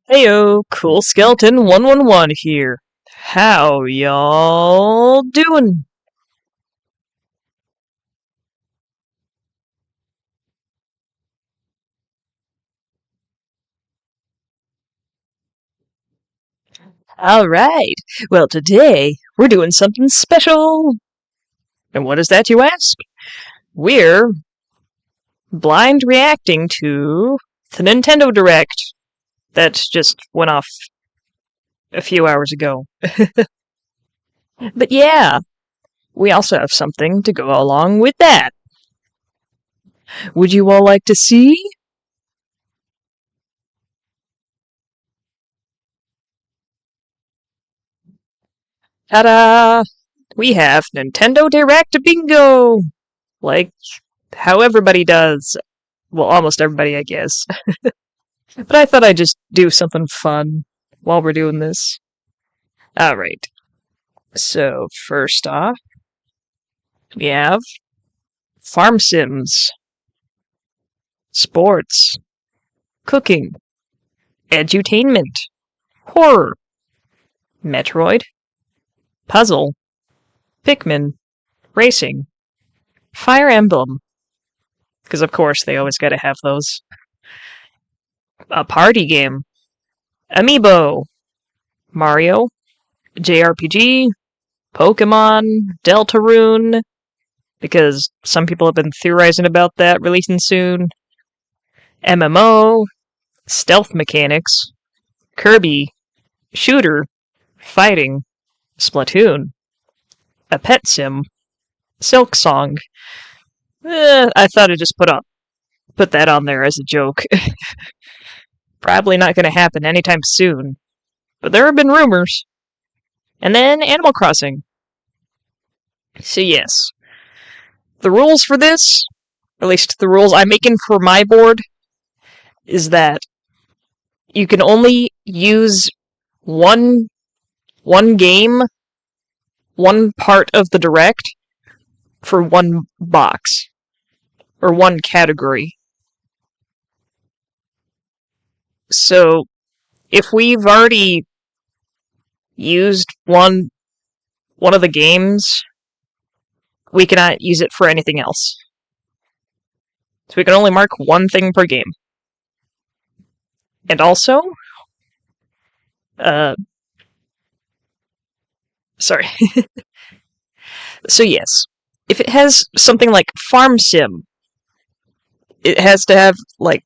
Heyo, Cool Skeleton 111 here. How y'all doing? Alright, well today we're doing something special. And what is that, you ask? We're blind reacting to the Nintendo Direct that just went off a few hours ago. But yeah, we also have something to go along with that. Would you all like to see? Ta-da! We have Nintendo Direct Bingo! Like how everybody does. Well, almost everybody, I guess. But I thought I'd just do something fun while we're doing this. Alright, so first off, we have Farm Sims, Sports, Cooking, Edutainment, Horror, Metroid, Puzzle, Pikmin, Racing, Fire Emblem, because of course they always gotta have those, a party game, Amiibo, Mario, JRPG, Pokemon, Deltarune, because some people have been theorizing about that releasing soon. MMO, stealth mechanics, Kirby, shooter, fighting, Splatoon, a pet sim, Silk Song. I thought I'd just put that on there as a joke. Probably not going to happen anytime soon, but there have been rumors. And then Animal Crossing. So yes, the rules for this, or at least the rules I'm making for my board, is that you can only use one game, one part of the direct for one box or one category. So if we've already used one of the games, we cannot use it for anything else. So we can only mark one thing per game. And also, sorry. So yes, if it has something like Farm Sim, it has to have like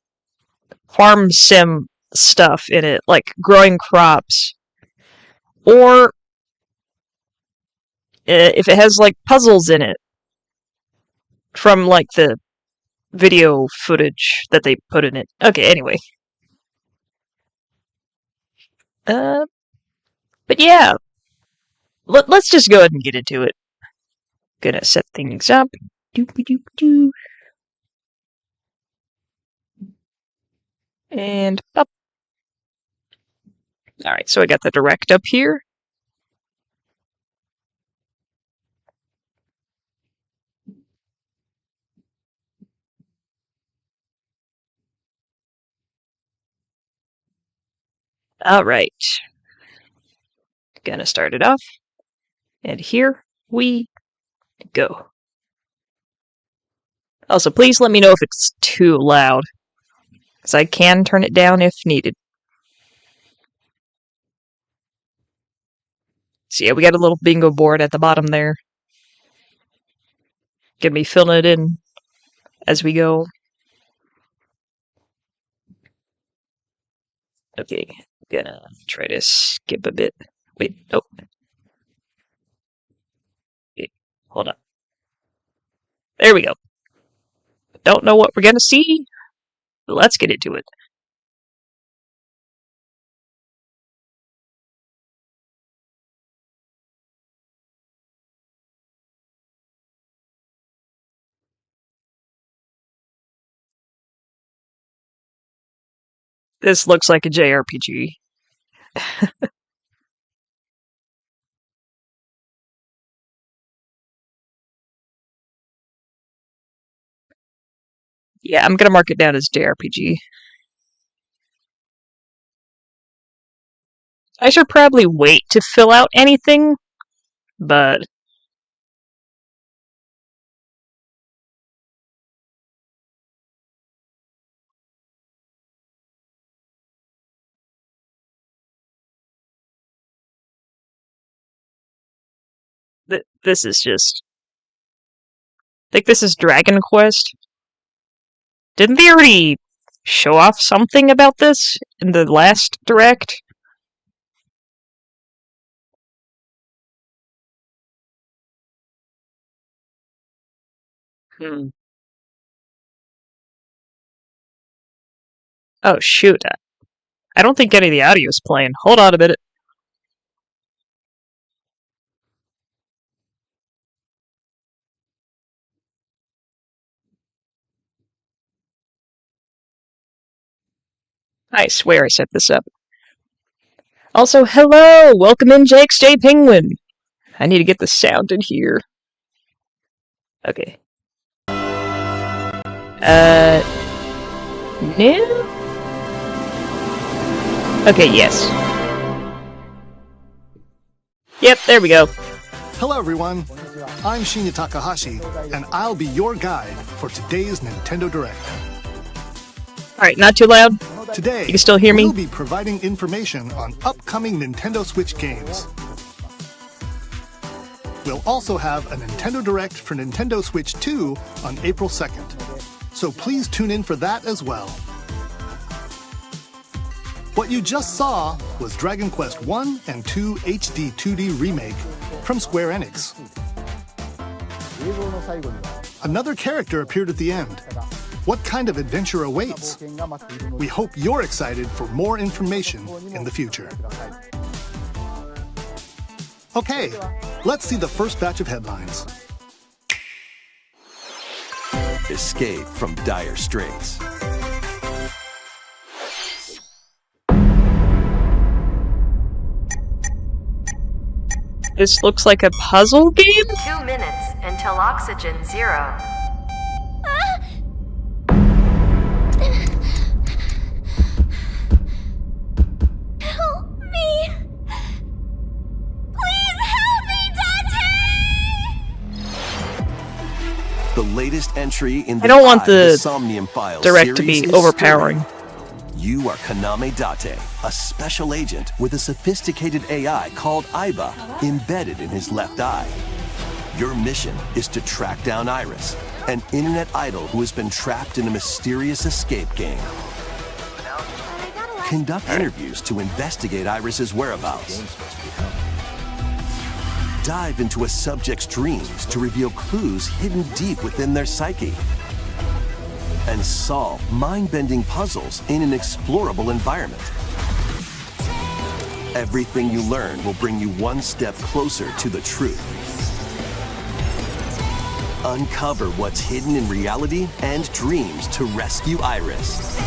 Farm Sim stuff in it, like growing crops. Or if it has like puzzles in it from like the video footage that they put in it. Okay, anyway. Uh, but yeah, let's just go ahead and get into it. Gonna set things up. Doop-a-doop-doo. And up. Alright, so I got the direct up here. Alright. Gonna start it off. And here we go. Also, please let me know if it's too loud, because I can turn it down if needed. So yeah, we got a little bingo board at the bottom there. Gonna be filling it in as we go. Okay, gonna try to skip a bit. Wait, nope. Wait, hold on. There we go. Don't know what we're gonna see, but let's get into it. This looks like a JRPG. Yeah, I'm gonna mark it down as JRPG. I should probably wait to fill out anything, but... This is just... I think this is Dragon Quest. Didn't they already show off something about this in the last Direct? Oh, shoot. I don't think any of the audio is playing. Hold on a minute. I swear I set this up. Also, hello! Welcome in, JXJ Penguin! I need to get the sound in here. Okay. No? Okay, yes. Yep, there we go. Hello everyone, I'm Shinya Takahashi, and I'll be your guide for today's Nintendo Direct. Alright, not too loud. Today, you can still hear me? We'll be providing information on upcoming Nintendo Switch games. We'll also have a Nintendo Direct for Nintendo Switch 2 on April 2nd, so please tune in for that as well. What you just saw was Dragon Quest 1 and 2 HD 2D Remake from Square Enix. Another character appeared at the end. What kind of adventure awaits? We hope you're excited for more information in the future. Okay, let's see the first batch of headlines. Escape from dire straits. This looks like a puzzle game? 2 minutes until oxygen 0. Help me! Please help me, Dante! The latest entry in the I don't want the Somnium Files Direct to be series is overpowering. stirring. You are Kaname Date, a special agent with a sophisticated AI called Aiba embedded in his left eye. Your mission is to track down Iris, an internet idol who has been trapped in a mysterious escape game. Conduct interviews to investigate Iris's whereabouts. Dive into a subject's dreams to reveal clues hidden deep within their psyche. And solve mind-bending puzzles in an explorable environment. Everything you learn will bring you one step closer to the truth. Uncover what's hidden in reality and dreams to rescue Iris.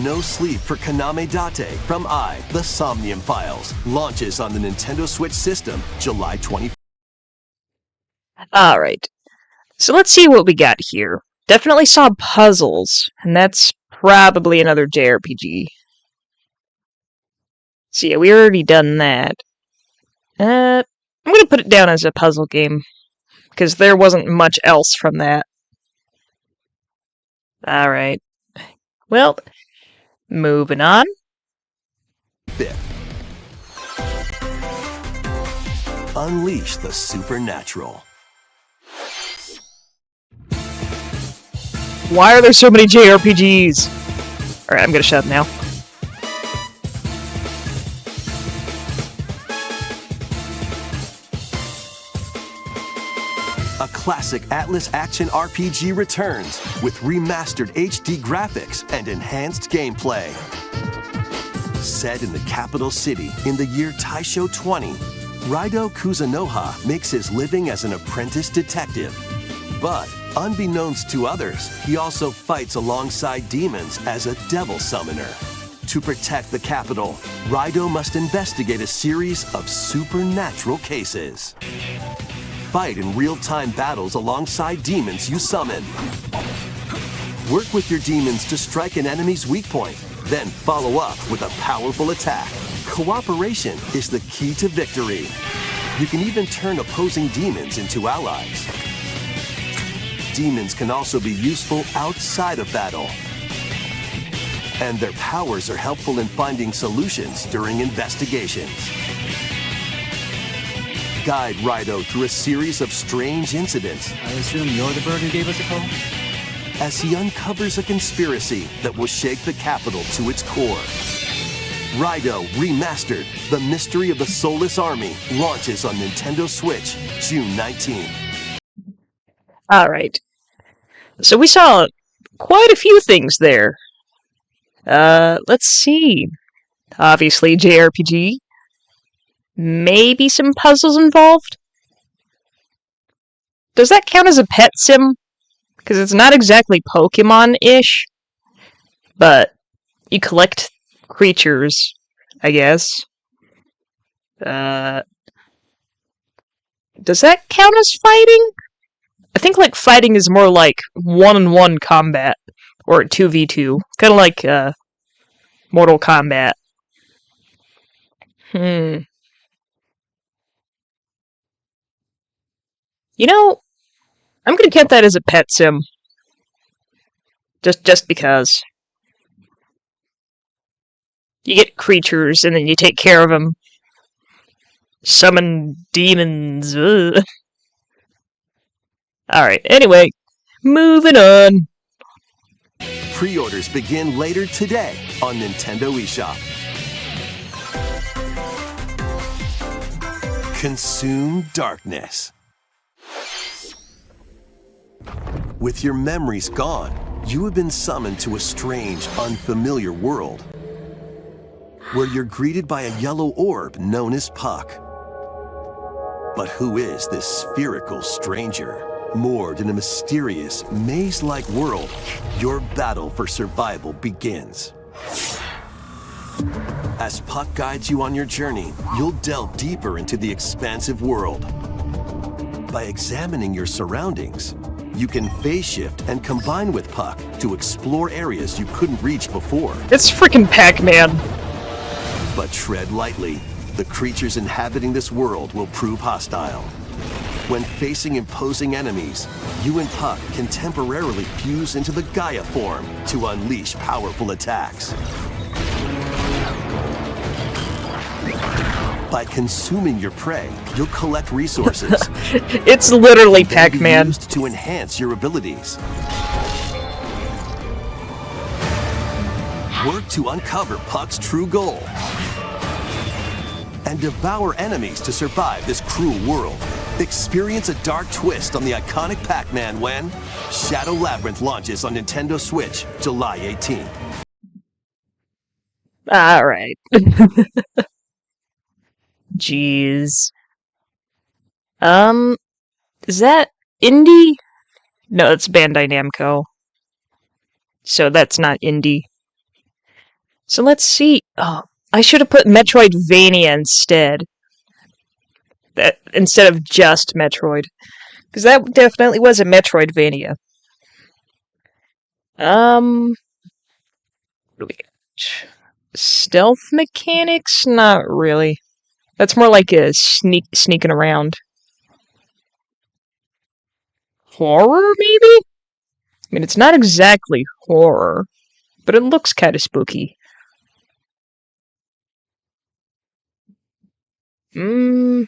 No Sleep for Kaname Date from The Somnium Files launches on the Nintendo Switch system July 24th. Alright. So let's see what we got here. Definitely saw puzzles, and that's probably another JRPG. So yeah, we already done that. I'm gonna put it down as a puzzle game, because there wasn't much else from that. Alright. Well, moving on. Unleash the supernatural. Why are there so many JRPGs? Alright, I'm gonna shut up now. A classic Atlas action RPG returns with remastered HD graphics and enhanced gameplay. Set in the capital city in the year Taisho 20, Raido Kuzunoha makes his living as an apprentice detective. But unbeknownst to others, he also fights alongside demons as a devil summoner. To protect the capital, Raido must investigate a series of supernatural cases. Fight in real-time battles alongside demons you summon. Work with your demons to strike an enemy's weak point, then follow up with a powerful attack. Cooperation is the key to victory. You can even turn opposing demons into allies. Demons can also be useful outside of battle. And their powers are helpful in finding solutions during investigations. Guide Rido through a series of strange incidents I assume you're the bird who gave us a call? as he uncovers a conspiracy that will shake the capital to its core. Rido Remastered, The Mystery of the Soulless Army, launches on Nintendo Switch June 19th. Alright. So we saw quite a few things there. Let's see. Obviously, JRPG. Maybe some puzzles involved? Does that count as a pet sim? Because it's not exactly Pokemon-ish, but you collect creatures, I guess. Does that count as fighting? I think like fighting is more like one-on-one combat, or 2v2, kind of like Mortal Kombat. You know, I'm gonna count that as a pet sim. Just because. You get creatures and then you take care of them. Summon demons. Ugh. Alright, anyway, moving on. Pre-orders begin later today on Nintendo eShop. Consume darkness. With your memories gone, you have been summoned to a strange, unfamiliar world, where you're greeted by a yellow orb known as Puck. But who is this spherical stranger? Moored in a mysterious, maze-like world, your battle for survival begins. As Puck guides you on your journey, you'll delve deeper into the expansive world. By examining your surroundings, you can phase shift and combine with Puck to explore areas you couldn't reach before. It's freaking Pac-Man. But tread lightly. The creatures inhabiting this world will prove hostile. When facing imposing enemies, you and Puck can temporarily fuse into the Gaia form to unleash powerful attacks. By consuming your prey, you'll collect resources. It's literally They can be Pac-Man. used to enhance your abilities. Work to uncover Puck's true goal. And devour enemies to survive this cruel world. Experience a dark twist on the iconic Pac-Man when Shadow Labyrinth launches on Nintendo Switch July 18th. Alright. Jeez. Is that indie? No, it's Bandai Namco. So that's not indie. So let's see. Oh, I should have put Metroidvania instead. Instead of just Metroid. Because that definitely was a Metroidvania. What do we got? Stealth mechanics? Not really. That's more like a sneaking around. Horror, maybe? I mean, it's not exactly horror, but it looks kind of spooky. You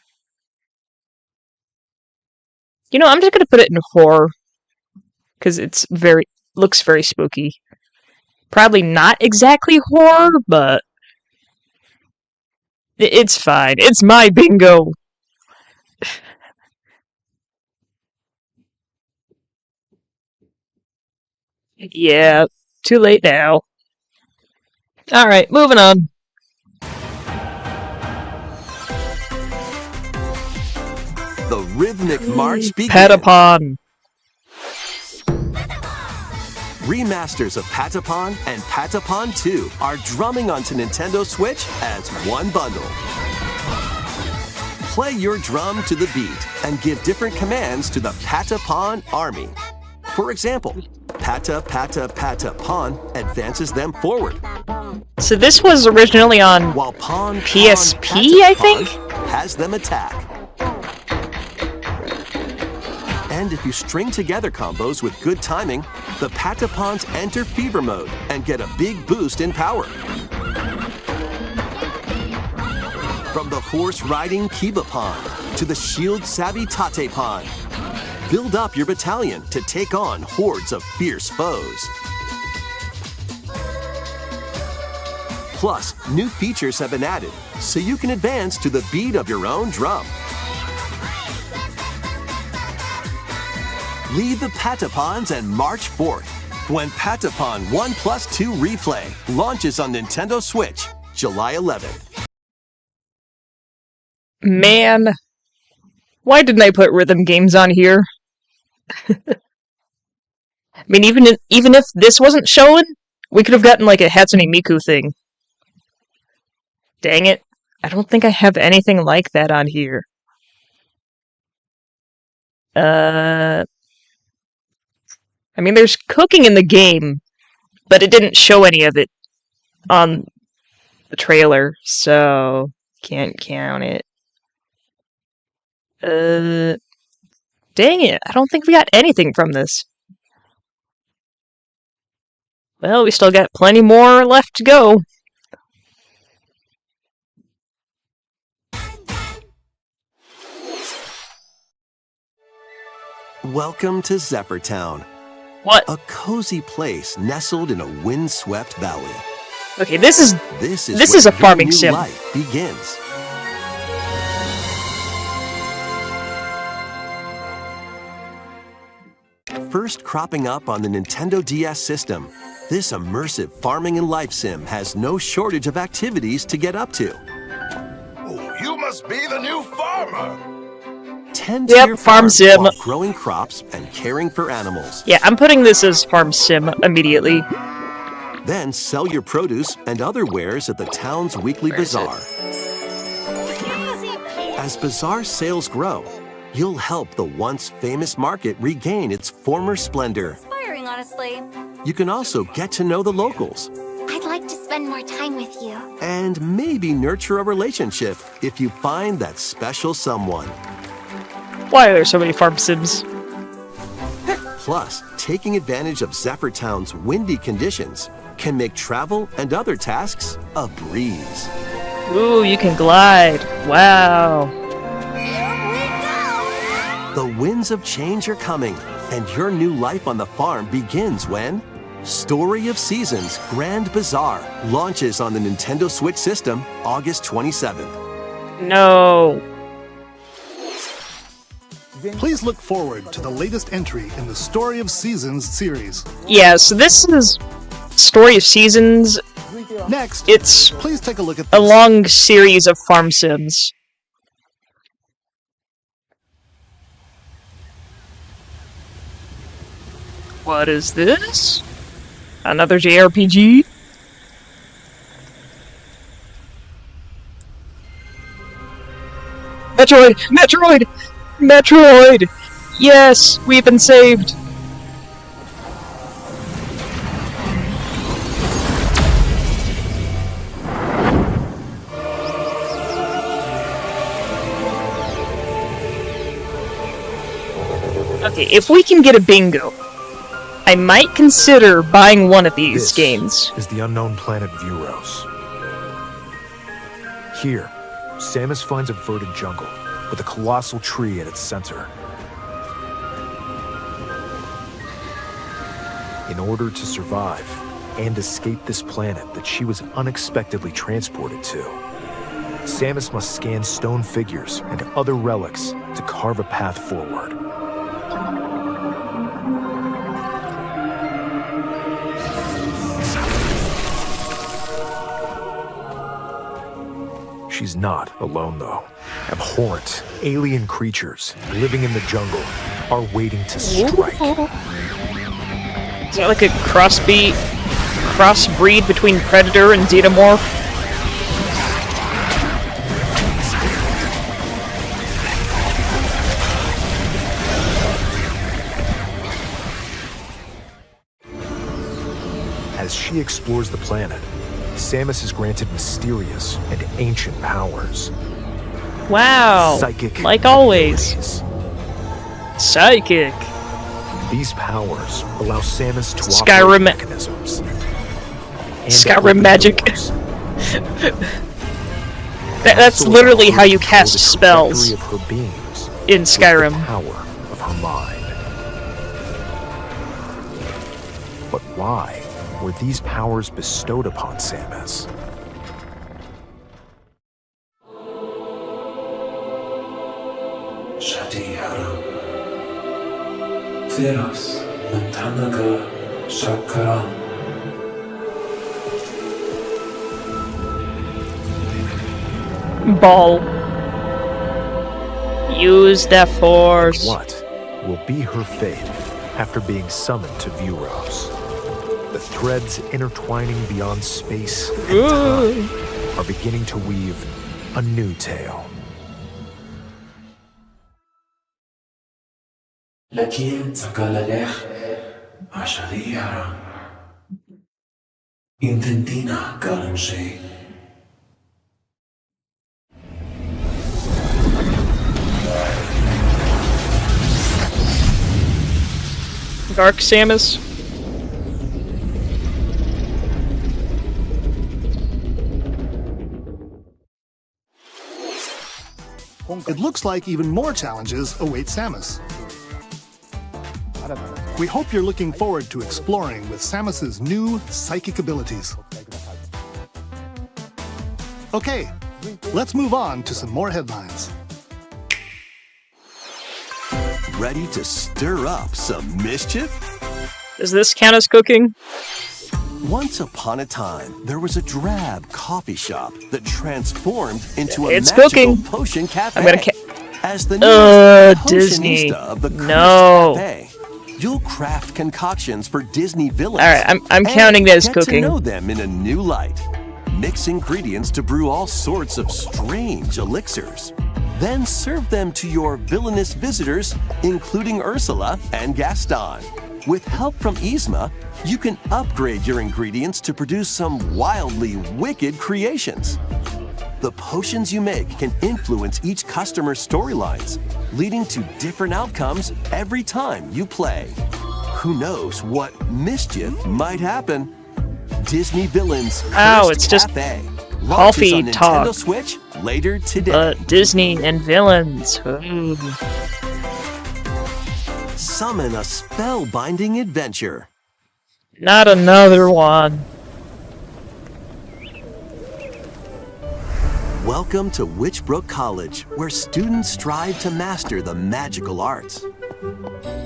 know, I'm just gonna put it in horror. Because it's looks very spooky. Probably not exactly horror, but it's fine. It's my bingo. Yeah, too late now. Alright, moving on. The rhythmic march begins. Patapon. Remasters of Patapon and Patapon 2 are drumming onto Nintendo Switch as one bundle. Play your drum to the beat and give different commands to the Patapon army. For example, Pata Pata Pata Pon advances them forward. So this was originally on while Pawn PSP, I think? has them attack. And if you string together combos with good timing, the Patapons enter fever mode and get a big boost in power. From the horse-riding Kibapon to the shield-savvy Tatepon, build up your battalion to take on hordes of fierce foes. Plus, new features have been added, so you can advance to the beat of your own drum. Lead the Patapons and march forth when Patapon 1+2 Replay launches on Nintendo Switch, July 11th. Man, why didn't I put rhythm games on here? I mean, even if this wasn't showing, we could have gotten like a Hatsune Miku thing. Dang it. I don't think I have anything like that on here. I mean, there's cooking in the game, but it didn't show any of it on the trailer, so can't count it. Dang it, I don't think we got anything from this. Well, we still got plenty more left to go. Welcome to Zephyr Town. What? A cozy place nestled in a windswept valley. Okay, this is This a where farming your new sim. life begins. First cropping up on the Nintendo DS system, this immersive farming and life sim has no shortage of activities to get up to. Oh, you must be the new farmer. Tend to Yep, your farm sim. while growing crops and caring for animals. Yeah, I'm putting this as farm sim immediately. Then sell your produce and other wares at the town's weekly Where is it? bazaar. As bazaar sales grow, you'll help the once famous market regain its former splendor. Inspiring, honestly. You can also get to know the locals I'd like to spend more time with you. and maybe nurture a relationship if you find that special someone. Why are there so many farm sims? Plus, taking advantage of Zephyr Town's windy conditions can make travel and other tasks a breeze. Ooh, you can glide. Wow. The winds of change are coming, and your new life on the farm begins when Story of Seasons Grand Bazaar launches on the Nintendo Switch system August 27th. No. Please look forward to the latest entry in the Story of Seasons series. Yeah, so this is Story of Seasons. Next, It's please take a look at a this. long series of farm sims. What is this? Another JRPG? Metroid! Metroid! Metroid! Yes, we've been saved! Okay, if we can get a bingo, I might consider buying one of these This games. is the unknown planet Vuros. Here, Samus finds a verdant jungle with a colossal tree at its center. In order to survive and escape this planet that she was unexpectedly transported to, Samus must scan stone figures and other relics to carve a path forward. She's not alone, though. Abhorrent, alien creatures living in the jungle are waiting to strike. Is that like a crossbreed between Predator and Xenomorph? As she explores the planet, Samus is granted mysterious and ancient powers. Wow. Psychic Like always. abilities. Psychic. These powers allow Samus to Skyrim operate mechanisms. and Skyrim open magic. doors. That's Also literally allow how her you to cast control the spells trajectory of her beams in with Skyrim. the power of her mind. But why were these powers bestowed upon Samus? Shadihara Theros Nantanaga Shakaran Ball. Use the force. What will be her fate after being summoned to Vuros? The threads intertwining beyond space and time are beginning to weave a new tale. Lakin Takalalech Ashadihara Intentina Kalanshi Dark Samus. It looks like even more challenges await Samus. We hope you're looking forward to exploring with Samus's new psychic abilities. Okay, let's move on to some more headlines. Ready to stir up some mischief? Does this count as cooking? Once upon a time, there was a drab coffee shop that transformed into a It's magical cooking. potion cafe. I'm gonna As the new Disney. potionista of the Cursed No. Cafe, you'll craft concoctions for Disney villains. All right, I'm and counting that as get cooking. to know them in a new light. Mix ingredients to brew all sorts of strange elixirs. Then serve them to your villainous visitors, including Ursula and Gaston. With help from Yzma, you can upgrade your ingredients to produce some wildly wicked creations. The potions you make can influence each customer's storylines, leading to different outcomes every time you play. Who knows what mischief might happen? Disney Villains Ow, Cursed it's just Cafe launches coffee on Nintendo talk. Switch later today. Disney and villains. Ooh. Summon a spellbinding adventure. Not another one. Welcome to Witchbrook College, where students strive to master the magical arts.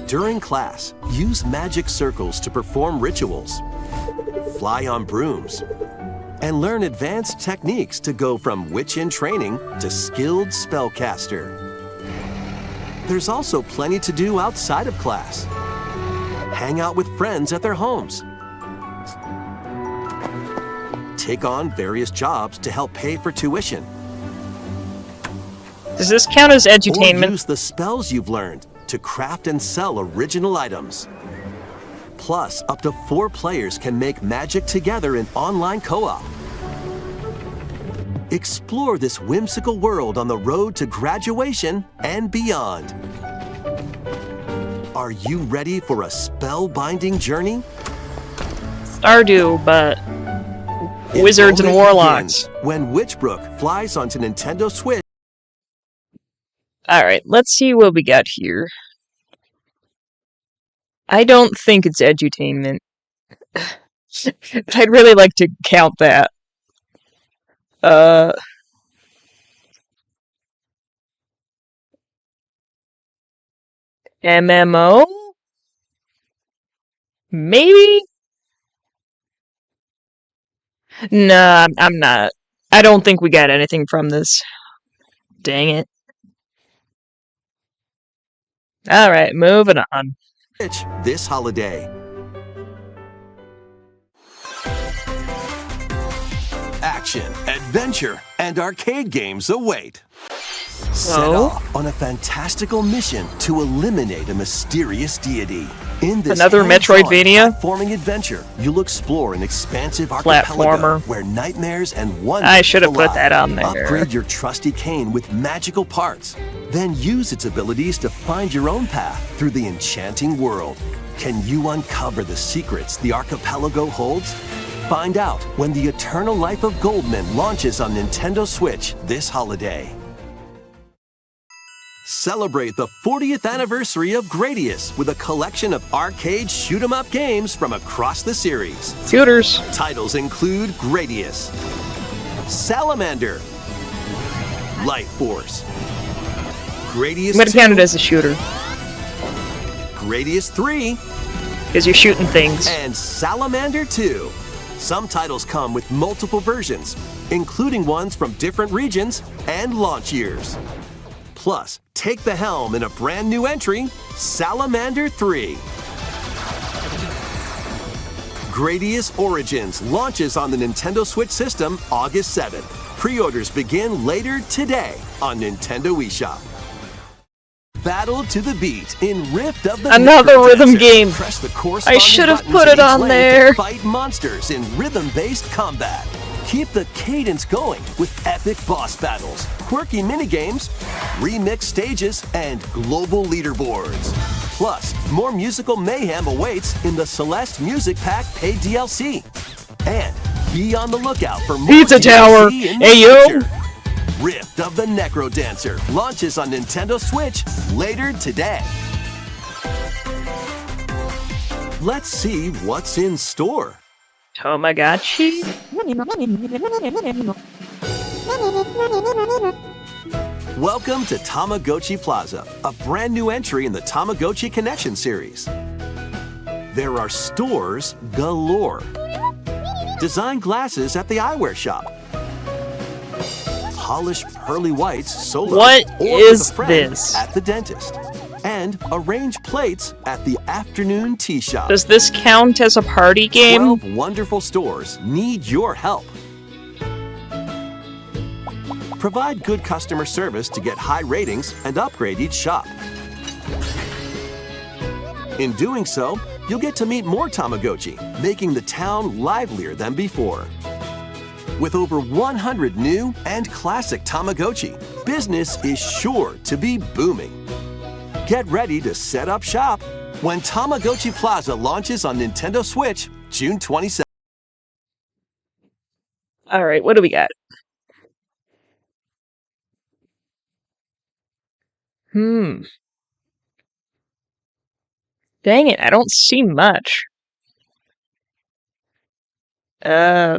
During class, use magic circles to perform rituals, fly on brooms, and learn advanced techniques to go from witch in training to skilled spellcaster. There's also plenty to do outside of class. Hang out with friends at their homes. Take on various jobs to help pay for tuition. Does this count as Or edutainment? use the spells you've learned to craft and sell original items. Plus, up to 4 players can make magic together in online co-op. Explore this whimsical world on the road to graduation and beyond. Are you ready for a spellbinding journey? Stardew, but wizards and It warlocks. begins when Witchbrook flies onto Nintendo Switch. Alright, let's see what we got here. I don't think it's edutainment. But I'd really like to count that. MMO? Maybe? Nah, I'm not. I don't think we got anything from this. Dang it. Alright, moving on. This holiday. Action, adventure, and arcade games await. Set off on a fantastical mission to eliminate a mysterious deity. In this Another hands-on Metroidvania? platforming adventure, you'll explore an expansive archipelago Platformer. where nightmares and wonders I should have put collide. that on there. Upgrade your trusty cane with magical parts. Then use its abilities to find your own path through the enchanting world. Can you uncover the secrets the archipelago holds? Find out when the Eternal Life of Goldman launches on Nintendo Switch this holiday. Celebrate the 40th anniversary of Gradius with a collection of arcade shoot-'em-up games from across the series. Shooters. Titles include Gradius, Salamander, Life Force, Gradius I'm gonna 2, count it as a shooter Gradius 3, because you're shooting things. and Salamander 2. Some titles come with multiple versions, including ones from different regions and launch years. Plus, take the helm in a brand new entry, Salamander 3. Gradius Origins launches on the Nintendo Switch system August 7th. Pre-orders begin later today on Nintendo eShop. Battle to the beat in Rift of the Another Necro rhythm Dancer. game. Press the corresponding I should have buttons put in it each on lane there. to fight monsters in rhythm-based combat. Keep the cadence going with epic boss battles, quirky minigames, remix stages, and global leaderboards. Plus, more musical mayhem awaits in the Celeste Music Pack paid DLC. And be on the lookout for more Pizza Tower. DLC in the Hey, yo. future. Rift of the Necro Dancer launches on Nintendo Switch later today. Let's see what's in store. Tamagotchi? Welcome to Tamagotchi Plaza, a brand new entry in the Tamagotchi Connection series. There are stores galore. Design glasses at the eyewear shop. Polish pearly whites solo What or is with a friend this? at the dentist. And arrange plates at the afternoon tea shop. Does this count as a party game? 12 wonderful stores need your help. Provide good customer service to get high ratings and upgrade each shop. In doing so, you'll get to meet more Tamagotchi, making the town livelier than before. With over 100 new and classic Tamagotchi, business is sure to be booming. Get ready to set up shop when Tamagotchi Plaza launches on Nintendo Switch June 27th. Alright, what do we got? Dang it, I don't see much. I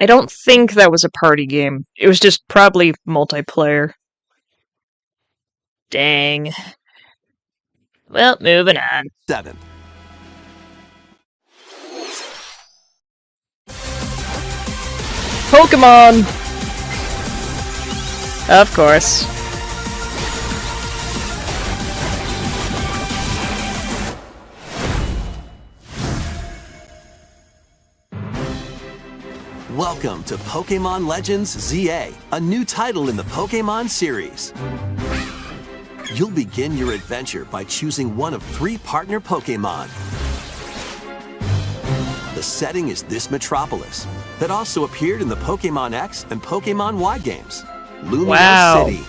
don't think that was a party game. It was just probably multiplayer. Dang. Well, moving on. 7. Pokemon! Of course. Welcome to Pokemon Legends ZA, a new title in the Pokemon series. You'll begin your adventure by choosing one of 3 partner Pokemon. The setting is this metropolis that also appeared in the Pokemon X and Pokemon Y games, Lumio Wow. City.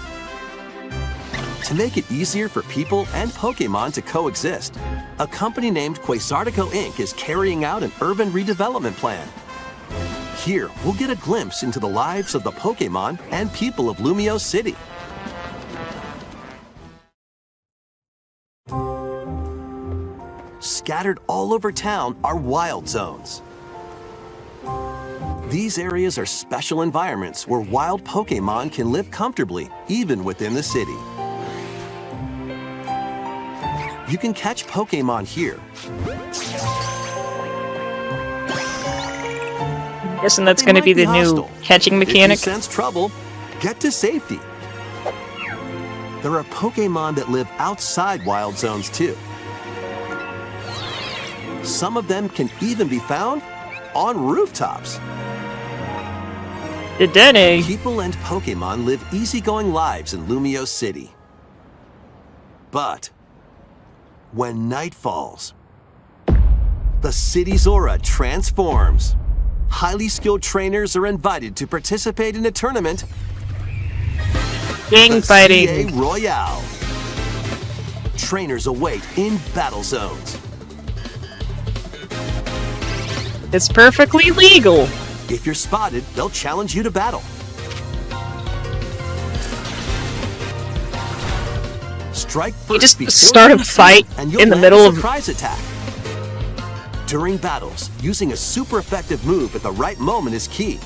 To make it easier for people and Pokemon to coexist, a company named Quasartico Inc. is carrying out an urban redevelopment plan. Here, we'll get a glimpse into the lives of the Pokemon and people of Lumio City. Scattered all over town are wild zones. These areas are special environments where wild Pokemon can live comfortably, even within the city. You can catch Pokemon here. Guessing that's They gonna might be the new hostile. catching If you mechanic. sense trouble, get to safety. There are Pokemon that live outside wild zones too. Some of them can even be found on rooftops. Denny. People and Pokemon live easygoing lives in Lumio City. But when night falls, the city's aura transforms. Highly skilled trainers are invited to participate in a tournament, Gang the fighting. CA Royale. Trainers await in battle zones. It's perfectly legal. If you're spotted, they'll challenge you to battle. Strike first You just before start a you see fight and you'll in the land middle a of... surprise attack. During battles, using a super effective move at the right moment is key.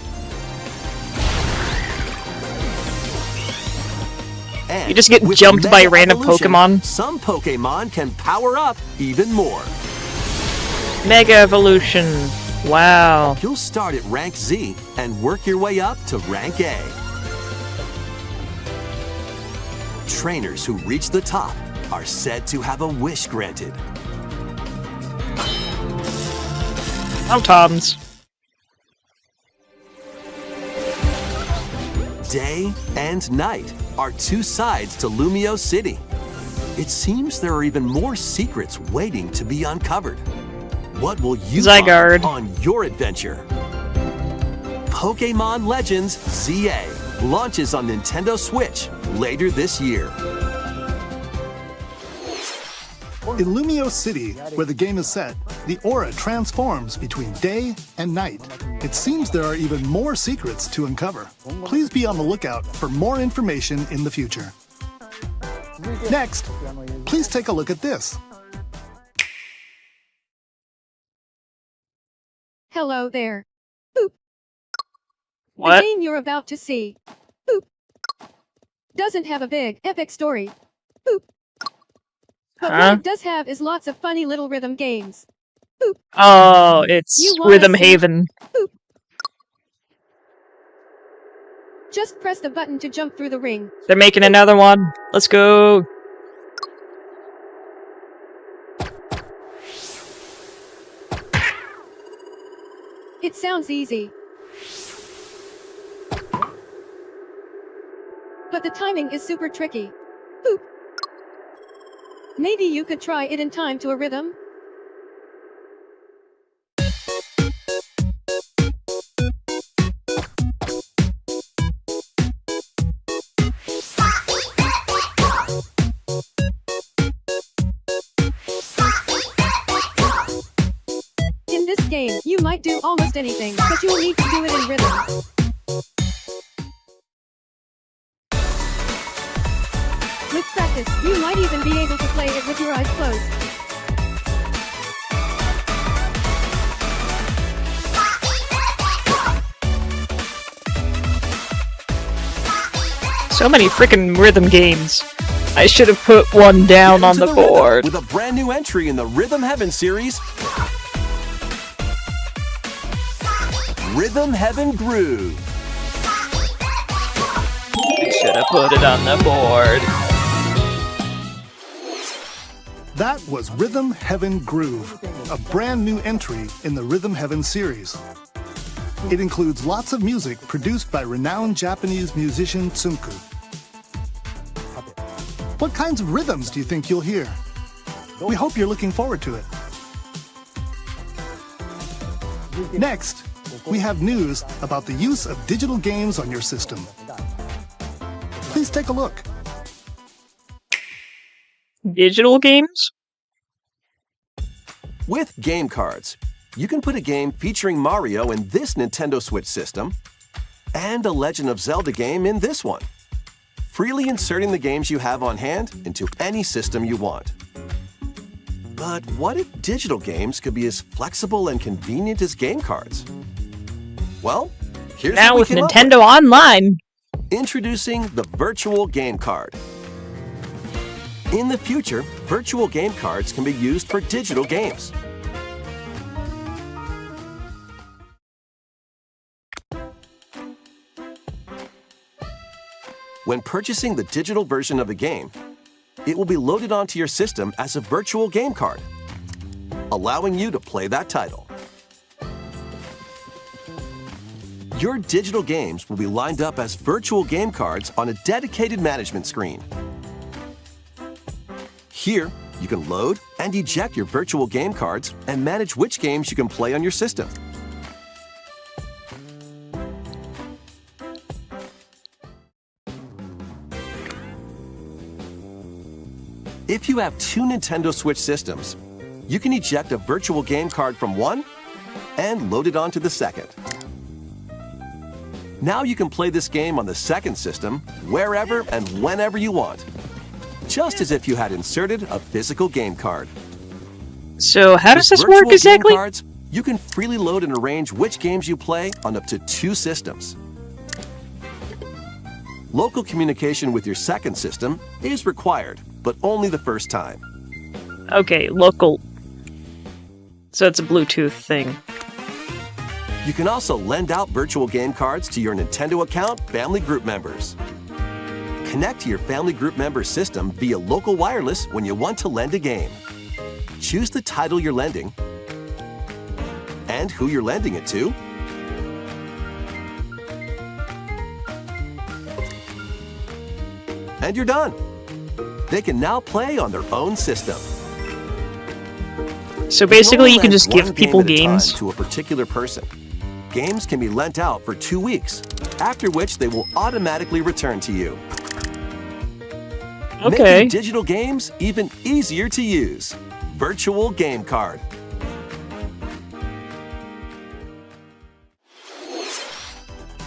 And You just get with jumped by Mega random Evolution, Pokemon. Some Pokemon can power up even more. Mega Evolution. Wow. You'll start at rank Z and work your way up to rank A. Trainers who reach the top are said to have a wish granted. Toms. Day and night are two sides to Lumio City. It seems there are even more secrets waiting to be uncovered. What will you Zygarde. find on your adventure? Pokemon Legends ZA launches on Nintendo Switch later this year. In Lumio City, where the game is set, the aura transforms between day and night. It seems there are even more secrets to uncover. Please be on the lookout for more information in the future. Next, please take a look at this. Hello there. Boop. The What? game you're about to see. Boop. Doesn't have a big, epic story. Boop. But Huh? what it does have is lots of funny little rhythm games. Boop. Oh, it's You wanna Rhythm see- Haven. Boop. Just press the button to jump through the ring. They're making another one. Let's go. It sounds easy. But the timing is super tricky. Boop. Maybe you could try it in time to a rhythm? In this game, you might do almost anything, but you'll need to do it in rhythm. With practice, you might even be able to play it with your eyes closed. So many freaking rhythm games. I should have put one down Get on into the rhythm board. with a brand new entry in the Rhythm Heaven series, Rhythm Heaven Groove. I should have put it on the board. That was Rhythm Heaven Groove, a brand new entry in the Rhythm Heaven series. It includes lots of music produced by renowned Japanese musician Tsunku. What kinds of rhythms do you think you'll hear? We hope you're looking forward to it. Next, we have news about the use of digital games on your system. Please take a look. Digital games? With game cards, you can put a game featuring Mario in this Nintendo Switch system and a Legend of Zelda game in this one, freely inserting the games you have on hand into any system you want. But what if digital games could be as flexible and convenient as game cards? Well, here's Now what with we came up Nintendo Online. Introducing the Virtual Game Card. In the future, virtual game cards can be used for digital games. When purchasing the digital version of a game, it will be loaded onto your system as a virtual game card, allowing you to play that title. Your digital games will be lined up as virtual game cards on a dedicated management screen. Here, you can load and eject your virtual game cards and manage which games you can play on your system. If you have two Nintendo Switch systems, you can eject a virtual game card from one and load it onto the second. Now you can play this game on the second system wherever and whenever you want, just as if you had inserted a physical game card. So how does this With virtual work exactly? Game cards, you can freely load and arrange which games you play on up to two systems. Local communication with your second system is required, but only the first time. Okay, local. So it's a Bluetooth thing. You can also lend out virtual game cards to your Nintendo account family group members. Connect to your family group member system via local wireless when you want to lend a game. Choose the title you're lending and who you're lending it to. And you're done. They can now play on their own system. So basically, you can lend just give one people game at a time games. to a particular person. Games can be lent out for 2 weeks, after which they will automatically return to you. Okay. Making digital games even easier to use. Virtual Game Card.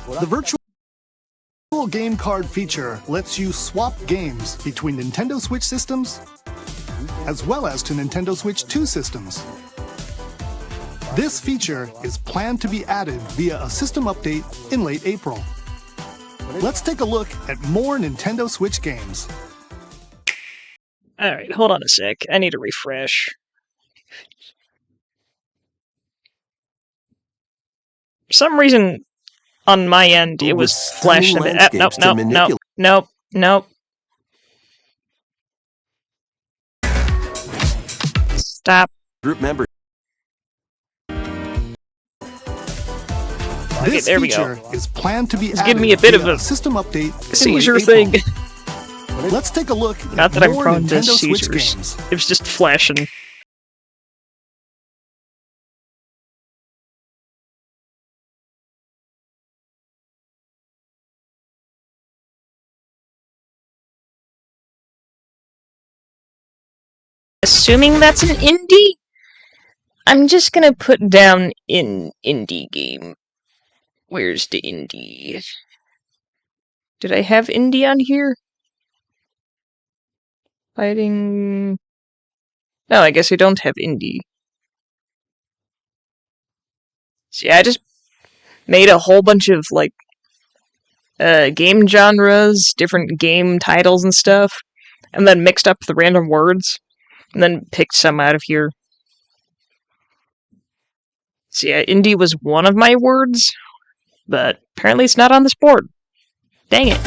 The virtual game card feature lets you swap games between Nintendo Switch systems as well as to Nintendo Switch 2 systems. This feature is planned to be added via a system update in late April. Let's take a look at more Nintendo Switch games. Alright, hold on a sec. I need to refresh. For some reason, on my end, it was flashed a bit. Nope, nope, nope, nope, nope. Stop. Group member. Okay, This there we feature go. is planned to be It's added giving me a bit of via a system update in seizure late thing. April. Let's take a look Not at that I'm more prone to Nintendo Switch seizures. games. It was just flashing. Assuming that's an indie, I'm just gonna put down in indie game. Where's the indie? Did I have indie on here? Fighting... No, I guess I don't have indie. See, I just made a whole bunch of, like, game genres, different game titles and stuff, and then mixed up the random words, and then picked some out of here. See, indie was one of my words, but apparently it's not on this board. Dang it.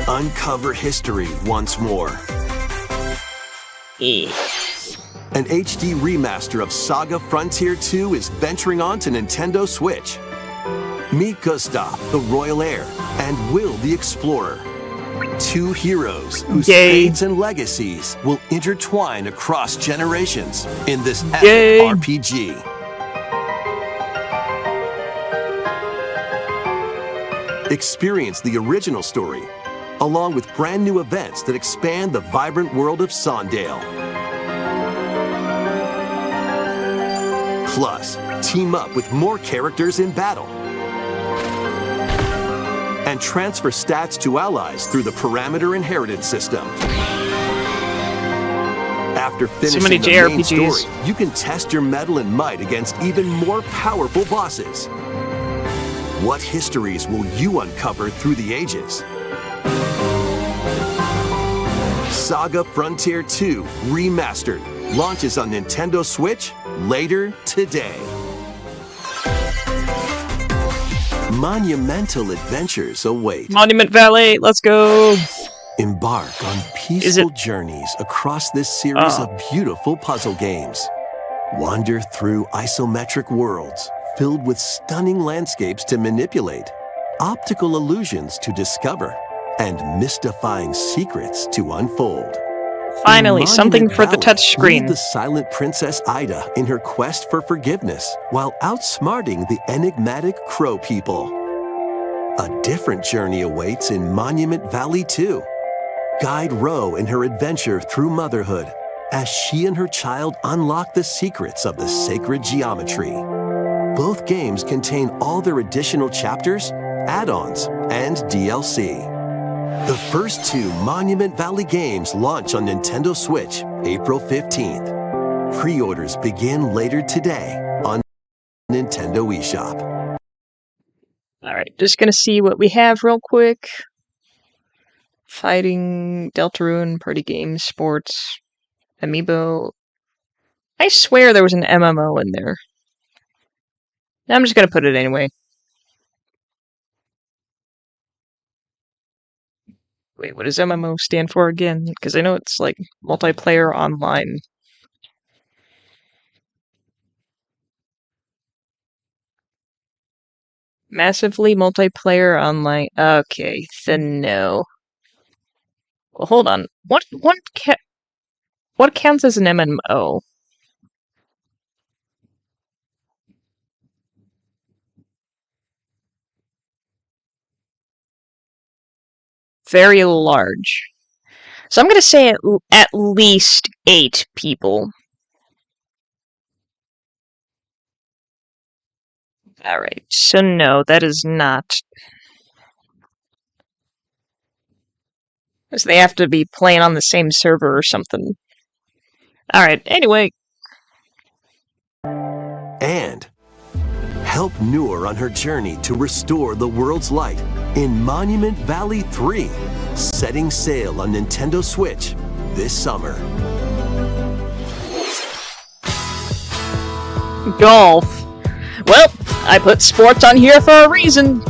Uncover history once more. An HD remaster of Saga Frontier 2 is venturing on to Nintendo Switch. Meet Gustav, the Royal Heir, and Will, the Explorer. Two heroes whose fates and legacies will intertwine across generations in this epic RPG. Experience the original story, along with brand new events that expand the vibrant world of Sondale. Plus, team up with more characters in battle. And transfer stats to allies through the parameter inheritance system. After finishing many the main JRPGs. story, you can test your mettle and might against even more powerful bosses. What histories will you uncover through the ages? Saga Frontier 2 Remastered launches on Nintendo Switch later today. Monumental adventures await. Monument Valley, let's go. Embark on peaceful journeys across this series of beautiful puzzle games. Wander through isometric worlds filled with stunning landscapes to manipulate, optical illusions to discover, and mystifying secrets to unfold. Finally, In something Monument for the Valley, touch screen. lead the silent Princess Ida in her quest for forgiveness while outsmarting the enigmatic Crow people. A different journey awaits in Monument Valley 2. Guide Ro in her adventure through motherhood as she and her child unlock the secrets of the sacred geometry. Both games contain all their additional chapters, add-ons, and DLC. The first two Monument Valley games launch on Nintendo Switch April 15th. Pre-orders begin later today on Nintendo eShop. Alright, just gonna see what we have real quick. Fighting, Deltarune, Party Games, Sports, Amiibo. I swear there was an MMO in there. I'm just gonna put it anyway. Wait, what does MMO stand for again? Because I know it's like multiplayer online. Massively multiplayer online. Okay, then no. Well, hold on. What counts as an MMO? Very large. So I'm going to say at least 8 people. Alright, so no, that is not. Because they have to be playing on the same server or something. Alright, anyway. And help Noor on her journey to restore the world's light in Monument Valley 3, setting sail on Nintendo Switch this summer. Golf. Well, I put sports on here for a reason.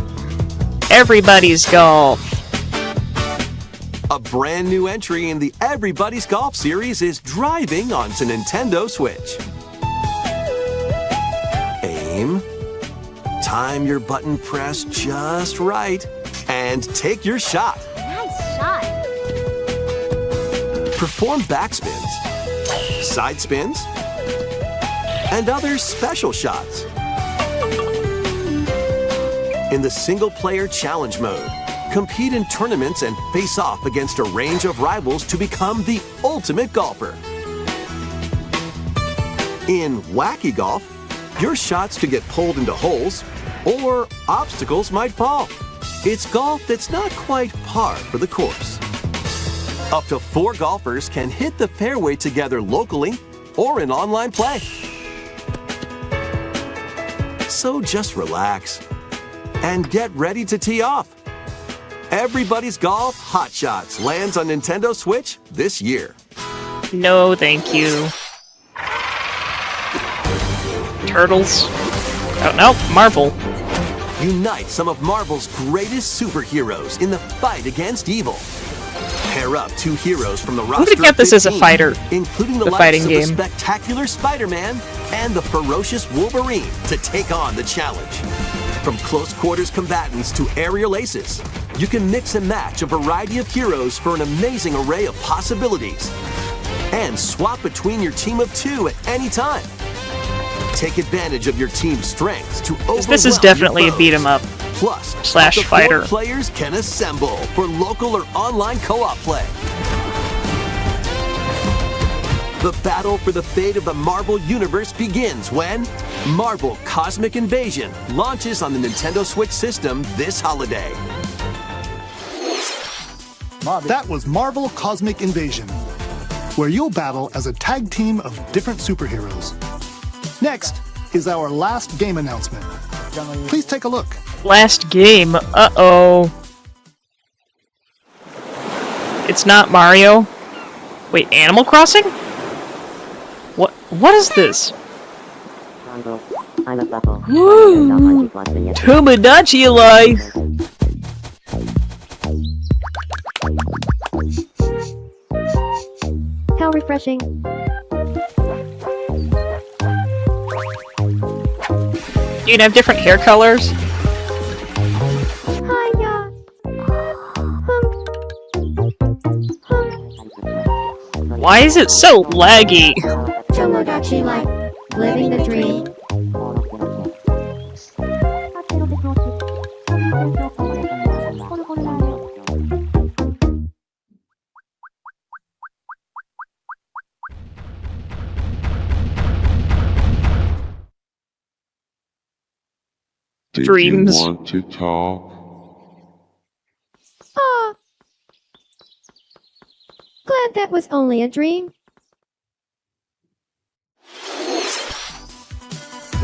Everybody's golf. A brand new entry in the Everybody's Golf series is driving onto Nintendo Switch. Aim, time your button press just right, and take your shot. Nice shot. Perform backspins, side spins, and other special shots. In the single-player challenge mode, compete in tournaments and face off against a range of rivals to become the ultimate golfer. In Wacky Golf, your shots could get pulled into holes, or obstacles might fall. It's golf that's not quite par for the course. Up to 4 golfers can hit the fairway together locally or in online play. So just relax and get ready to tee off. Everybody's Golf Hot Shots lands on Nintendo Switch this year. No, thank you. Turtles. Oh, no, Marvel. Unite some of Marvel's greatest superheroes in the fight against evil. Pair up 2 heroes from the roster I'm gonna get this as a 15, fighter. including the likes fighting of game. the spectacular Spider-Man and the ferocious Wolverine to take on the challenge. From close quarters combatants to aerial aces, you can mix and match a variety of heroes for an amazing array of possibilities. And swap between your team of 2 at any time. Take advantage of your team's strengths to overwhelm This is definitely your a beat 'em foes. up. Plus, Slash up to fighter. 4 players can assemble for local or online co-op play. The battle for the fate of the Marvel Universe begins when Marvel Cosmic Invasion launches on the Nintendo Switch system this holiday. That was Marvel Cosmic Invasion, where you'll battle as a tag team of different superheroes. Next is our last game announcement. Please take a look. Last game. Uh-oh. It's not Mario. Wait, Animal Crossing? What is this? Woo! Tomodachi Life! How refreshing. You'd have different hair colors. Hiya. Why is it so laggy? Tomodachi Life. Living the dream. Dreams. Did you want to talk? Ah. Glad that was only a dream.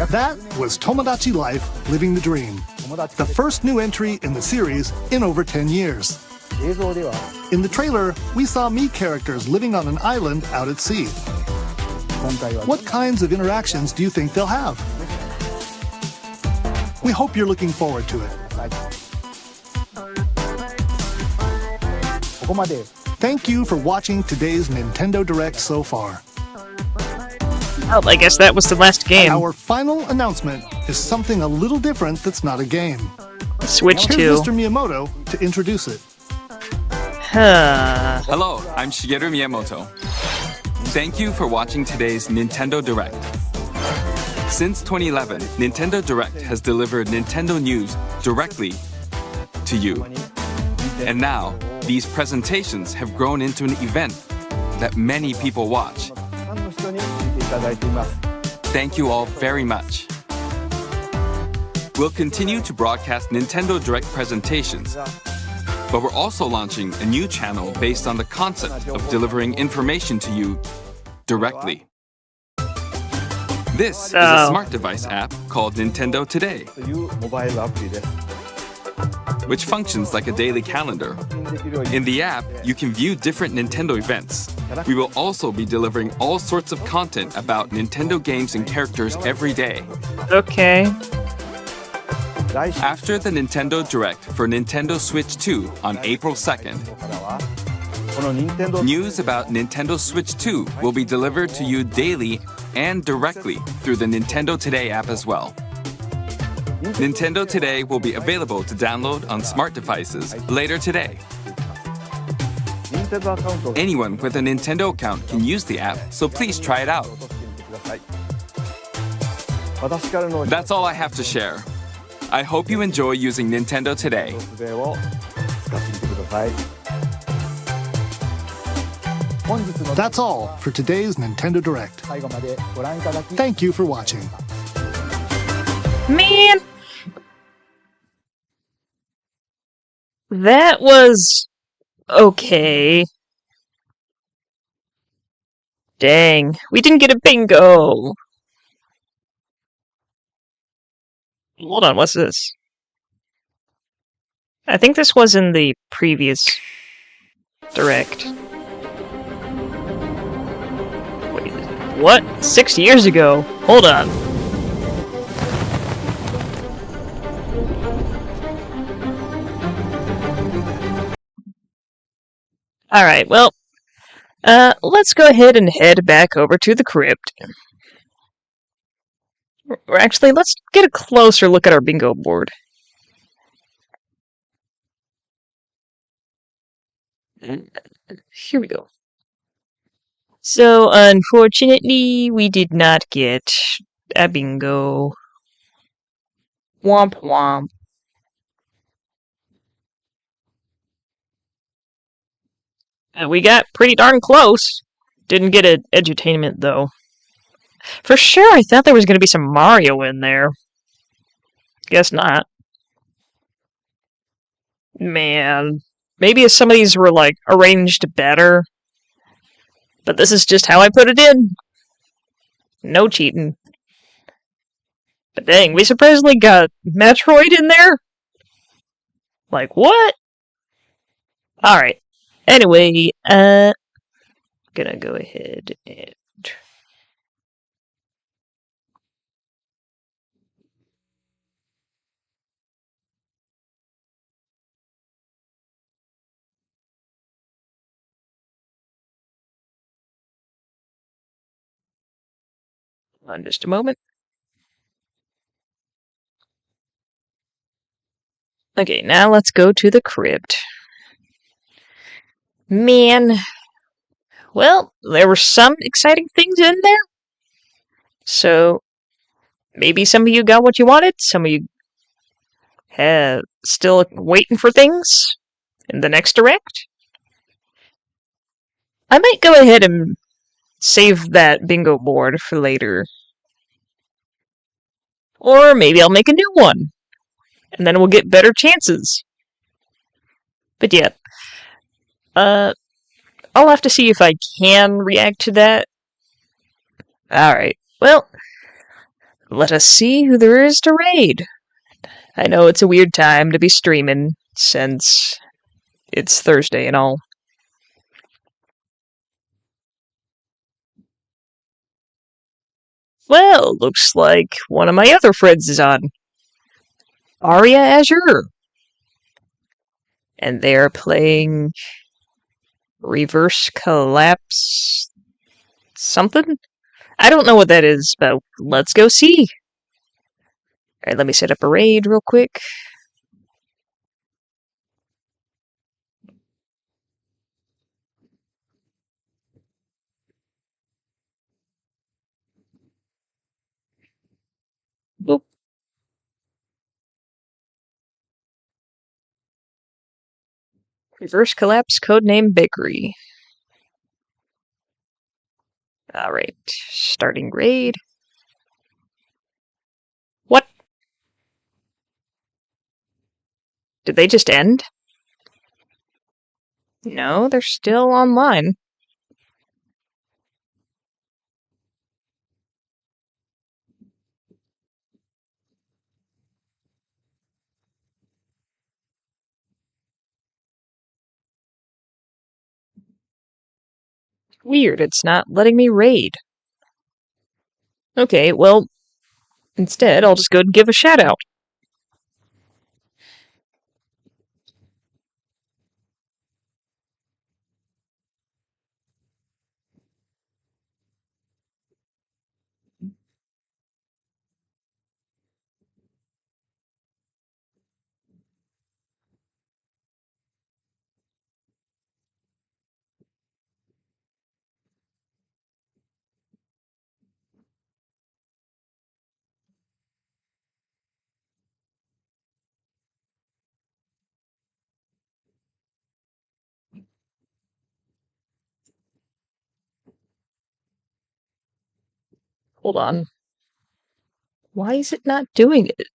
That was Tomodachi Life, Living the Dream, the first new entry in the series in over 10 years. In the trailer, we saw Mii characters living on an island out at sea. What kinds of interactions do you think they'll have? We hope you're looking forward to it. Thank you for watching today's Nintendo Direct so far. Well, I guess that was the last game. Our final announcement is something a little different that's not a game. Switch 2. Here's Mr. Miyamoto to introduce it. Hello, I'm Shigeru Miyamoto. Thank you for watching today's Nintendo Direct. Since 2011, Nintendo Direct has delivered Nintendo news directly to you. And now, these presentations have grown into an event that many people watch. Thank you all very much. We'll continue to broadcast Nintendo Direct presentations, but we're also launching a new channel based on the concept of delivering information to you directly. This is a smart device app called Nintendo Today, which functions like a daily calendar. In the app, you can view different Nintendo events. We will also be delivering all sorts of content about Nintendo games and characters every day. Okay. After the Nintendo Direct for Nintendo Switch 2 on April 2nd, news about Nintendo Switch 2 will be delivered to you daily and directly through the Nintendo Today app as well. Nintendo Today will be available to download on smart devices later today. Anyone with a Nintendo account can use the app, so please try it out. That's all I have to share. I hope you enjoy using Nintendo Today. That's all for today's Nintendo Direct. Thank you for watching. Man! That was... okay. Dang, we didn't get a bingo! Hold on, what's this? I think this was in the previous Direct. Wait, what? 6 years ago? Hold on. Alright, well, let's go ahead and head back over to the crypt. Or actually, let's get a closer look at our bingo board. Here we go. So, unfortunately, we did not get a bingo. Womp womp. We got pretty darn close. Didn't get an edutainment, though. For sure, I thought there was going to be some Mario in there. Guess not. Man. Maybe if some of these were, like, arranged better. But this is just how I put it in. No cheating. But dang, we surprisingly got Metroid in there? Like, what? Alright. Anyway, gonna go ahead and... Hold on just a moment. Okay, now let's go to the crypt. Man. Well, there were some exciting things in there. So, maybe some of you got what you wanted. Some of you have still waiting for things in the next direct. I might go ahead and save that bingo board for later. Or maybe I'll make a new one. And then we'll get better chances. But yeah. I'll have to see if I can react to that. Alright, well, let us see who there is to raid. I know it's a weird time to be streaming, since it's Thursday and all. Well, looks like one of my other friends is on. Aria Azure. And they're playing Reverse Collapse something? I don't know what that is, but let's go see. Alright, let me set up a raid real quick. Boop. Reverse Collapse, codename Bakery. Alright, starting raid. What? Did they just end? No, they're still online. Weird, it's not letting me raid. Okay, well, instead I'll just go and give a shout out. Hold on. Why is it not doing it?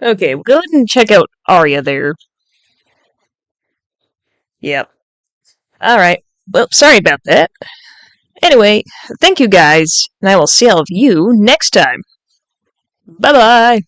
Okay, we'll go ahead and check out Aria there. Yep. Alright. Well, sorry about that. Anyway, thank you guys, and I will see all of you next time. Bye-bye!